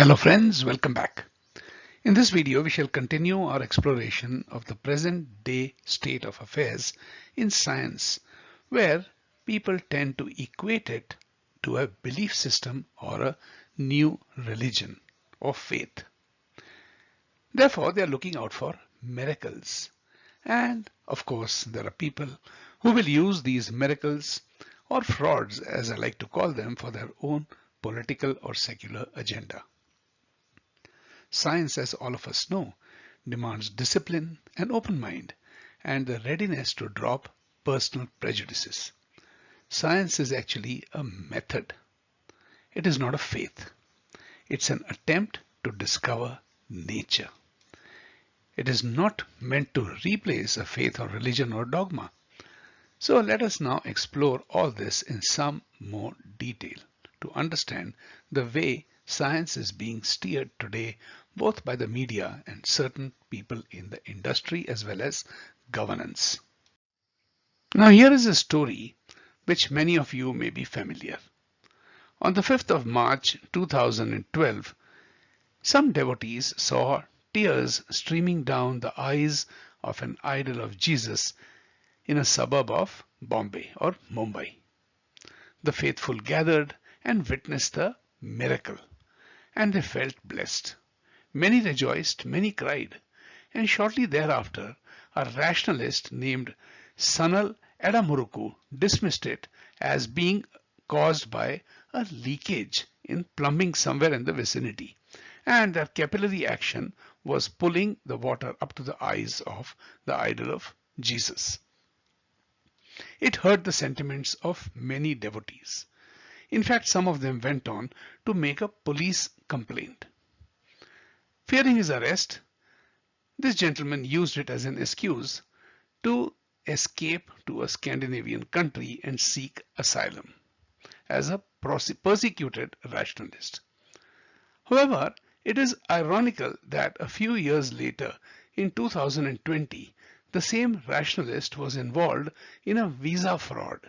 Hello friends, welcome back. In this video, we shall continue our exploration of the present day state of affairs in science, where people tend to equate it to a belief system or a new religion or faith. Therefore, they are looking out for miracles. And of course, there are people who will use these miracles or frauds, as I like to call them, for their own political or secular agenda. Science, as all of us know, demands discipline, an open mind, and the readiness to drop personal prejudices. Science is actually a method. It is not a faith. It's an attempt to discover nature. It is not meant to replace a faith or religion or dogma. So let us now explore all this in some more detail to understand the way science is being steered today, both by the media and certain people in the industry as well as governance. Now here is a story which many of you may be familiar. On the 5th of March 2012, some devotees saw tears streaming down the eyes of an idol of Jesus in a suburb of Bombay or Mumbai. The faithful gathered and witnessed the miracle, and they felt blessed. Many rejoiced, many cried, and shortly thereafter, a rationalist named Sanal Edamuruku dismissed it as being caused by a leakage in plumbing somewhere in the vicinity, and that capillary action was pulling the water up to the eyes of the idol of Jesus. It hurt the sentiments of many devotees. In fact, some of them went on to make a police complaint. Fearing his arrest, this gentleman used it as an excuse to escape to a Scandinavian country and seek asylum as a persecuted rationalist. However, it is ironical that a few years later, in 2020, the same rationalist was involved in a visa fraud,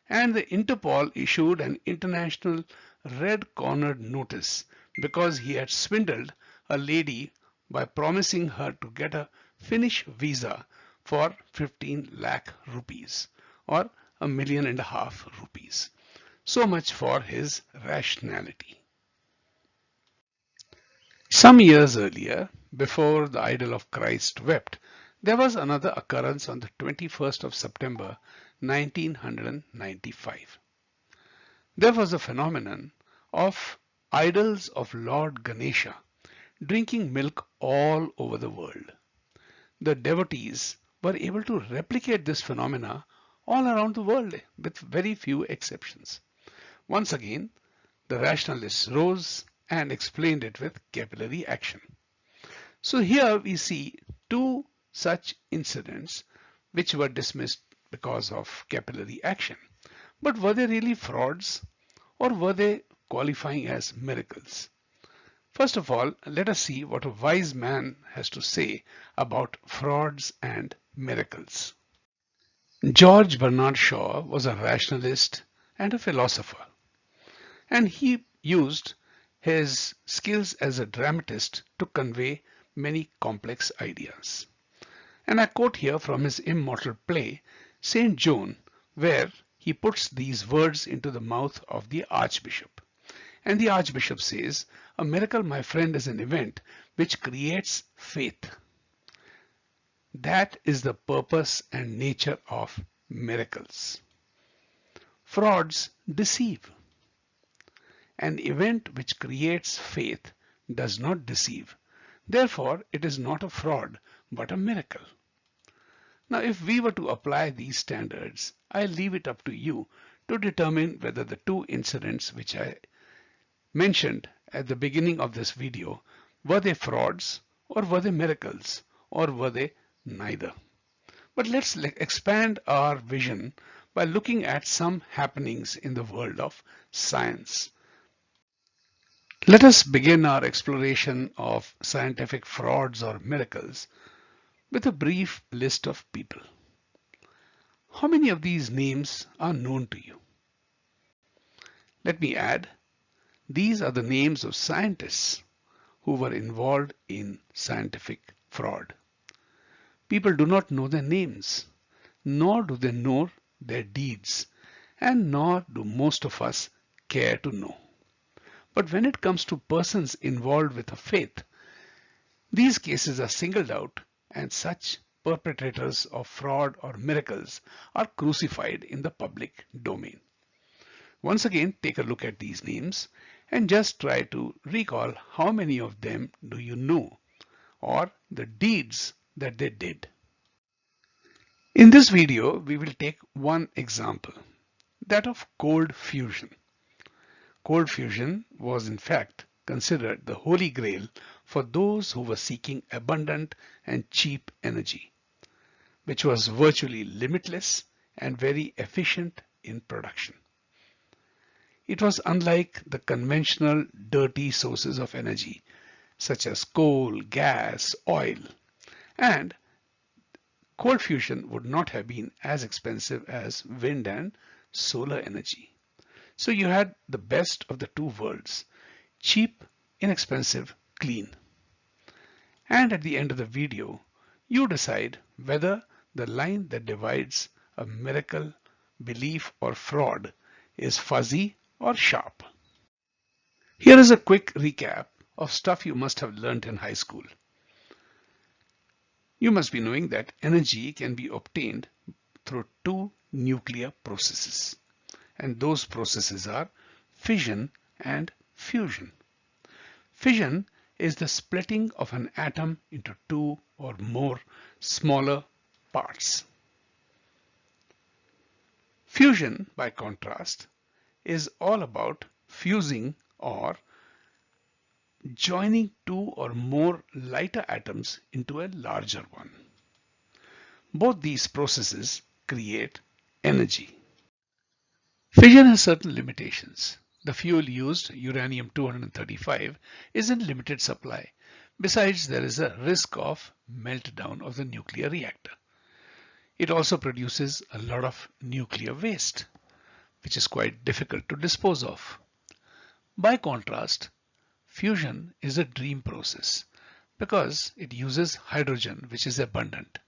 and the Interpol issued an international red-cornered notice because he had swindled a lady by promising her to get a Finnish visa for 15 lakh rupees or $1.5 million rupees. So much for his rationality. Some years earlier, before the idol of Christ wept, there was another occurrence on the 21st of September 1995. There was a phenomenon of idols of Lord Ganesha drinking milk all over the world. The devotees were able to replicate this phenomena all around the world with very few exceptions. Once again, the rationalists rose and explained it with capillary action. So here we see two such incidents which were dismissed because of capillary action. But were they really frauds, or were they qualifying as miracles? First of all, let us see what a wise man has to say about frauds and miracles. George Bernard Shaw was a rationalist and a philosopher, and he used his skills as a dramatist to convey many complex ideas. And I quote here from his immortal play, Saint John, where he puts these words into the mouth of the Archbishop. And the Archbishop says, "A miracle, my friend, is an event which creates faith. That is the purpose and nature of miracles. Frauds deceive. An event which creates faith does not deceive. Therefore, it is not a fraud, but a miracle." Now, if we were to apply these standards, I leave it up to you to determine whether the two incidents which I mentioned at the beginning of this video, were they frauds, or were they miracles, or were they neither? But let's expand our vision by looking at some happenings in the world of science. Let us begin our exploration of scientific frauds or miracles with a brief list of people. How many of these names are known to you? Let me add, these are the names of scientists who were involved in scientific fraud. People do not know their names, nor do they know their deeds, and nor do most of us care to know. But when it comes to persons involved with a faith, these cases are singled out, and such perpetrators of fraud or miracles are crucified in the public domain. Once again, take a look at these names and just try to recall how many of them do you know, or the deeds that they did. In this video, we will take one example, that of cold fusion. Cold fusion was in fact considered the holy grail for those who were seeking abundant and cheap energy, which was virtually limitless and very efficient in production. It was unlike the conventional dirty sources of energy such as coal, gas, oil, and cold fusion would not have been as expensive as wind and solar energy. So you had the best of the two worlds, cheap, inexpensive, clean. And at the end of the video, you decide whether the line that divides a miracle, belief, or fraud is fuzzy or sharp. Here is a quick recap of stuff you must have learned in high school. You must be knowing that energy can be obtained through two nuclear processes, and those processes are fission and fusion. Fission is the splitting of an atom into two or more smaller parts. Fusion, by contrast, is all about fusing or joining two or more lighter atoms into a larger one. Both these processes create energy. Fission has certain limitations. The fuel used, uranium-235, is in limited supply. Besides, there is a risk of meltdown of the nuclear reactor. It also produces a lot of nuclear waste, which is quite difficult to dispose of. By contrast, fusion is a dream process because it uses hydrogen, which is abundant.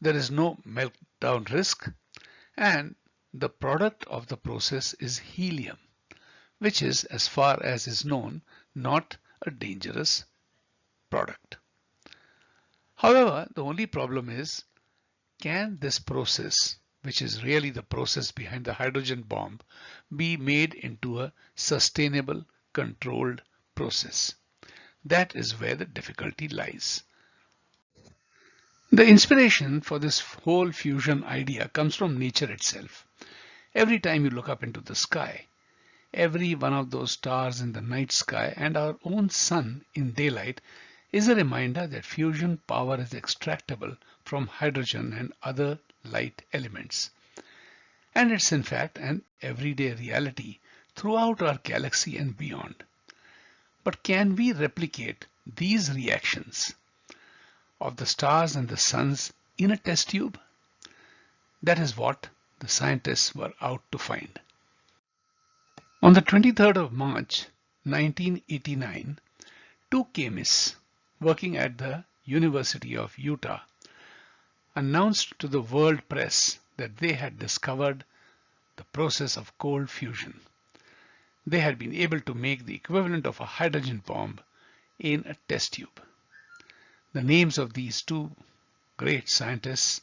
There is no meltdown risk, and the product of the process is helium, which is, as far as is known, not a dangerous product. However, the only problem is, can this process, which is really the process behind the hydrogen bomb, be made into a sustainable, controlled process? That is where the difficulty lies. The inspiration for this whole fusion idea comes from nature itself. Every time you look up into the sky, every one of those stars in the night sky and our own sun in daylight is a reminder that fusion power is extractable from hydrogen and other light elements. And it's in fact an everyday reality throughout our galaxy and beyond. But can we replicate these reactions of the stars and the suns in a test tube? That is what the scientists were out to find. On the 23rd of March 1989, two chemists working at the University of Utah announced to the world press that they had discovered the process of cold fusion. They had been able to make the equivalent of a hydrogen bomb in a test tube. The names of these two great scientists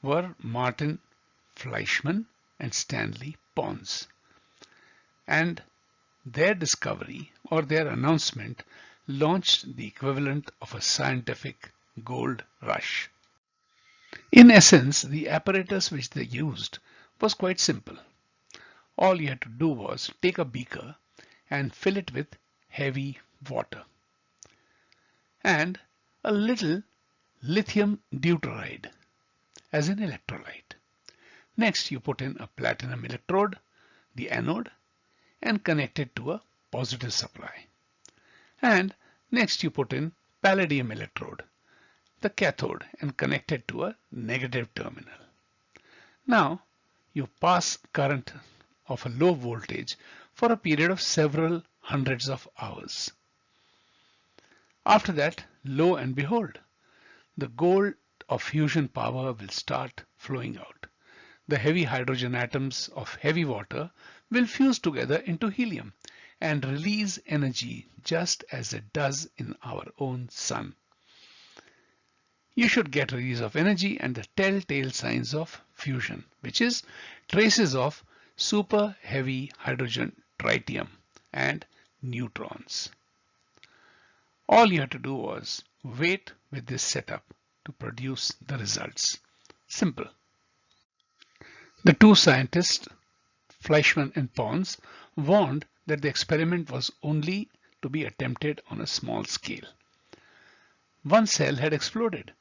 were Martin Fleischmann and Stanley Pons. And their discovery or their announcement launched the equivalent of a scientific gold rush. In essence, the apparatus which they used was quite simple. All you had to do was take a beaker and fill it with heavy water and a little lithium deuteride as an electrolyte. Next, you put in a platinum electrode, the anode, and connect it to a positive supply. And next you put in palladium electrode, the cathode, and connect it to a negative terminal. Now you pass current of a low voltage for a period of several hundreds of hours. After that, lo and behold, the gold of fusion power will start flowing out. The heavy hydrogen atoms of heavy water will fuse together into helium and release energy just as it does in our own sun. You should get release of energy and the telltale signs of fusion, which is traces of super heavy hydrogen tritium and neutrons. All you had to do was wait with this setup to produce the results. Simple. The two scientists, Fleischmann and Pons, warned that the experiment was only to be attempted on a small scale. One cell had exploded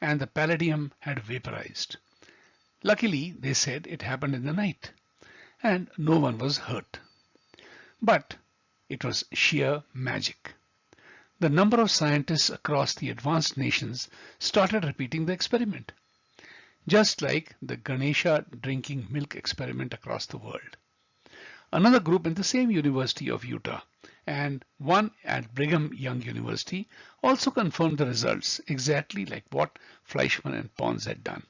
and the palladium had vaporized. Luckily, they said it happened in the night and no one was hurt. But it was sheer magic. The number of scientists across the advanced nations started repeating the experiment, just like the Ganesha drinking milk experiment across the world. Another group in the same University of Utah and one at Brigham Young University also confirmed the results exactly like what Fleischmann and Pons had done.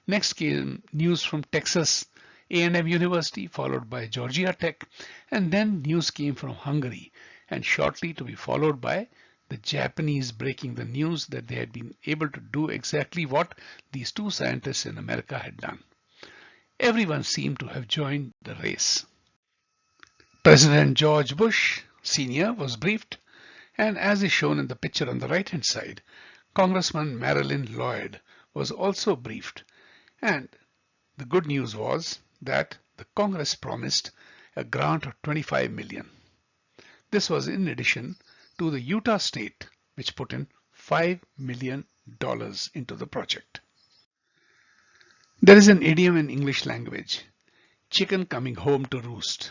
Next came news from Texas A&M University, followed by Georgia Tech, and then news came from Hungary, and shortly to be followed by the Japanese breaking the news that they had been able to do exactly what these two scientists in America had done. Everyone seemed to have joined the race. President George Bush Sr. was briefed, and as is shown in the picture on the right hand side, Congressman Marilyn Lloyd was also briefed, and the good news was that the Congress promised a grant of $25 million. This was in addition to the Utah state, which put in $5 million into the project. There is an idiom in English language, chicken coming home to roost.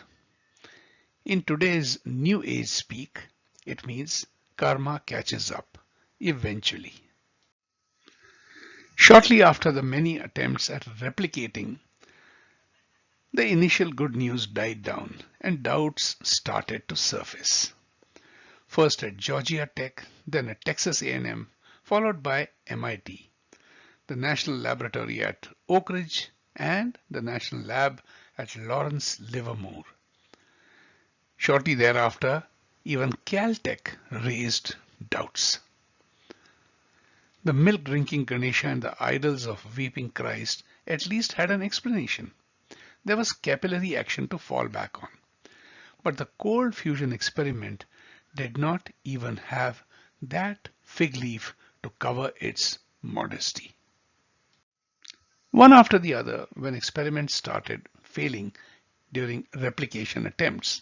In today's new age speak, it means karma catches up eventually. Shortly after the many attempts at replicating, the initial good news died down and doubts started to surface. First at Georgia Tech, then at Texas A&M, followed by MIT, the National Laboratory at Oak Ridge, and the National Lab at Lawrence Livermore. Shortly thereafter, even Caltech raised doubts. The milk-drinking Ganesha and the idols of weeping Christ at least had an explanation. There was capillary action to fall back on. But the cold fusion experiment did not even have that fig leaf to cover its modesty. One after the other, when experiments started failing during replication attempts,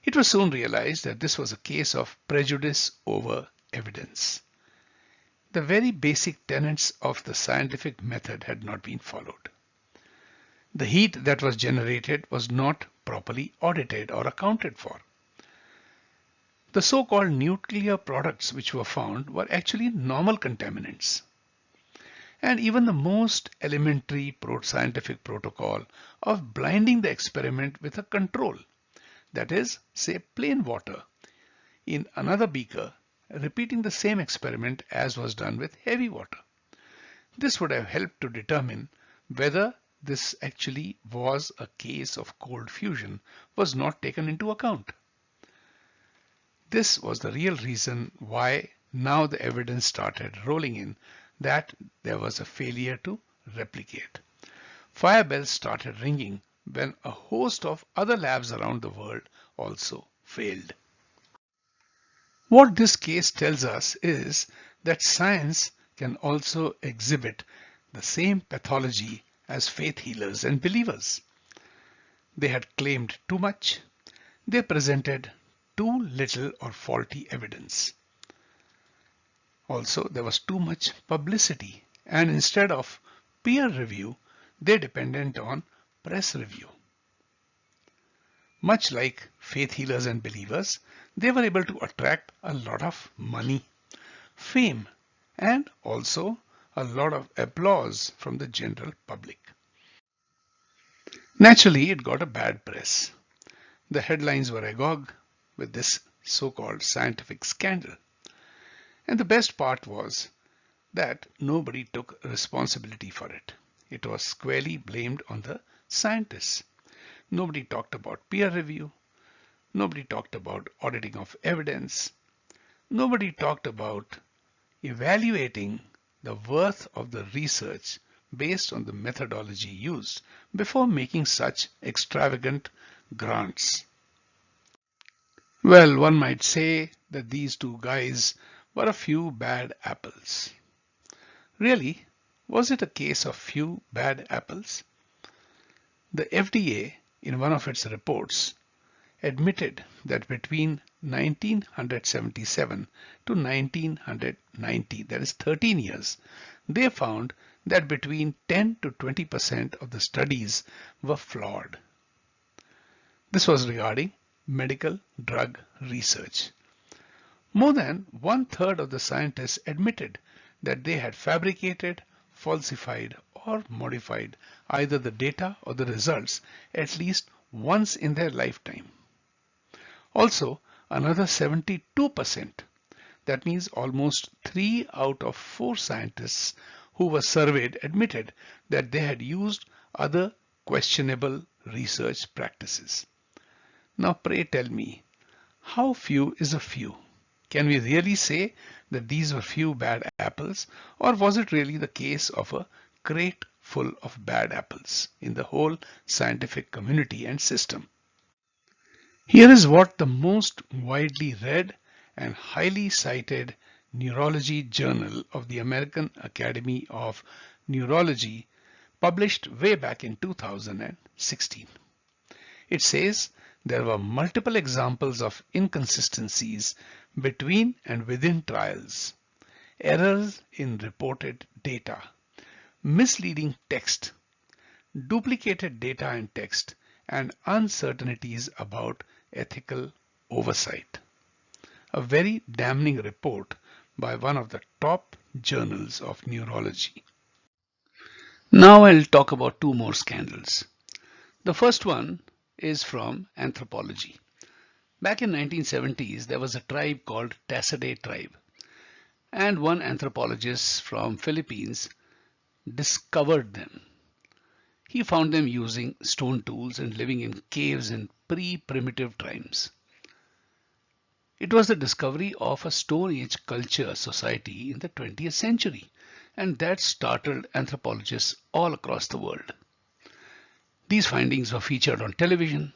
it was soon realized that this was a case of prejudice over evidence. The very basic tenets of the scientific method had not been followed. The heat that was generated was not properly audited or accounted for. The so-called nuclear products which were found were actually normal contaminants. And even the most elementary scientific protocol of blinding the experiment with a control, that is, say plain water, in another beaker, repeating the same experiment as was done with heavy water. This would have helped to determine whether this actually was a case of cold fusion was not taken into account. This was the real reason why now the evidence started rolling in that there was a failure to replicate. Fire bells started ringing when a host of other labs around the world also failed. What this case tells us is that science can also exhibit the same pathology as faith healers and believers. They had claimed too much. They presented too little or faulty evidence. Also, there was too much publicity, and instead of peer review, they depended on press review. Much like faith healers and believers, they were able to attract a lot of money, fame, and also a lot of applause from the general public. Naturally, it got a bad press. The headlines were agog with this so-called scientific scandal. And the best part was that nobody took responsibility for it. It was squarely blamed on the scientists. Nobody talked about peer review. Nobody talked about auditing of evidence. Nobody talked about evaluating the worth of the research based on the methodology used before making such extravagant grants. Well, one might say that these two guys were a few bad apples. Really, was it a case of few bad apples? The FDA, in one of its reports, admitted that between 1977 to 1990, that is 13 years, they found that between 10 to 20% of the studies were flawed. This was regarding medical drug research. More than one-third of the scientists admitted that they had fabricated, falsified, or modified either the data or the results at least once in their lifetime. Also, another 72%, that means almost 3 out of 4 scientists who were surveyed admitted that they had used other questionable research practices. Now pray tell me, how few is a few? Can we really say that these were few bad apples, or was it really the case of a crate full of bad apples in the whole scientific community and system? Here is what the most widely read and highly cited neurology journal of the American Academy of Neurology published way back in 2016. It says there were multiple examples of inconsistencies between and within trials, errors in reported data, misleading text, duplicated data and text, and uncertainties about ethical oversight. A very damning report by one of the top journals of neurology. Now I'll talk about two more scandals. The first one is from anthropology. Back in 1970s, there was a tribe called Tassidae tribe, and one anthropologist from Philippines discovered them. He found them using stone tools and living in caves in pre-primitive times. It was the discovery of a Stone Age culture society in the 20th century, and that startled anthropologists all across the world. These findings were featured on television.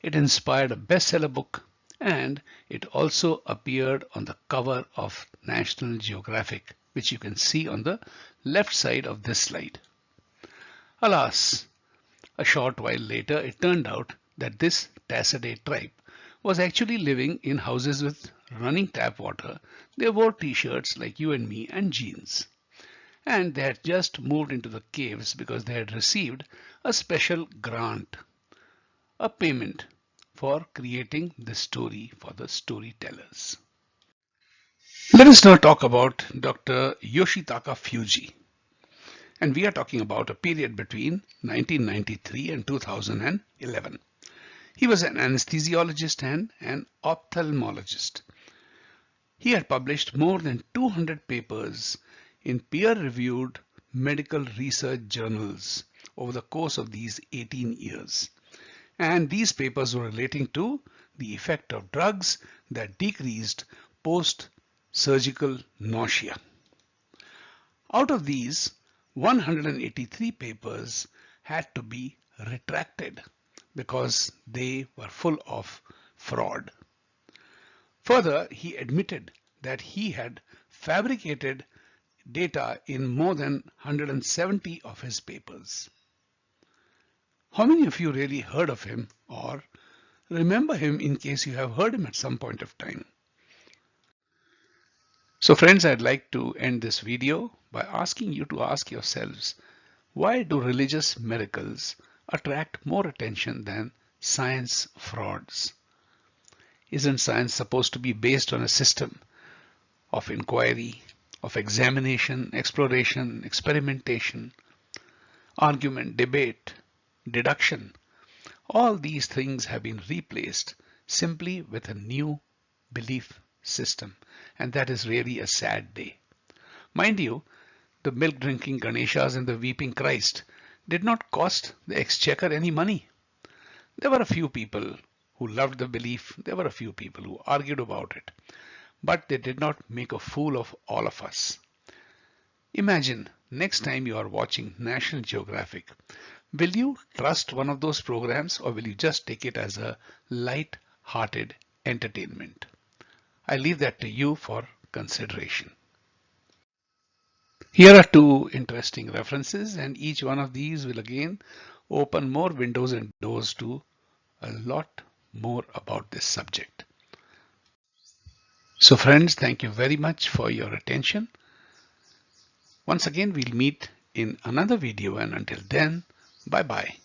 It inspired a bestseller book, and it also appeared on the cover of National Geographic, which you can see on the left side of this slide. Alas, a short while later, it turned out that this Tassidae tribe was actually living in houses with running tap water. They wore t-shirts like you and me and jeans. And they had just moved into the caves because they had received a special grant, a payment for creating the story for the storytellers. Let us now talk about Dr. Yoshitaka Fuji. And we are talking about a period between 1993 and 2011. He was an anesthesiologist and an ophthalmologist. He had published more than 200 papers in peer-reviewed medical research journals over the course of these 18 years. And these papers were relating to the effect of drugs that decreased post-surgical nausea. Out of these, 183 papers had to be retracted because they were full of fraud. Further, he admitted that he had fabricated data in more than 170 of his papers. How many of you really heard of him or remember him in case you have heard him at some point of time? So friends, I'd like to end this video by asking you to ask yourselves, why do religious miracles attract more attention than science frauds? Isn't science supposed to be based on a system of inquiry, of examination, exploration, experimentation, argument, debate, deduction? All these things have been replaced simply with a new belief system, and that is really a sad day. Mind you, the milk drinking Ganeshas and the weeping Christ did not cost the exchequer any money. There were a few people who loved the belief, there were a few people who argued about it, but they did not make a fool of all of us. Imagine next time you are watching National Geographic, will you trust one of those programs or will you just take it as a light-hearted entertainment? I leave that to you for consideration. Here are two interesting references, and each one of these will again open more windows and doors to a lot more about this subject. So friends, thank you very much for your attention. Once again, we'll meet in another video, and until then, bye bye.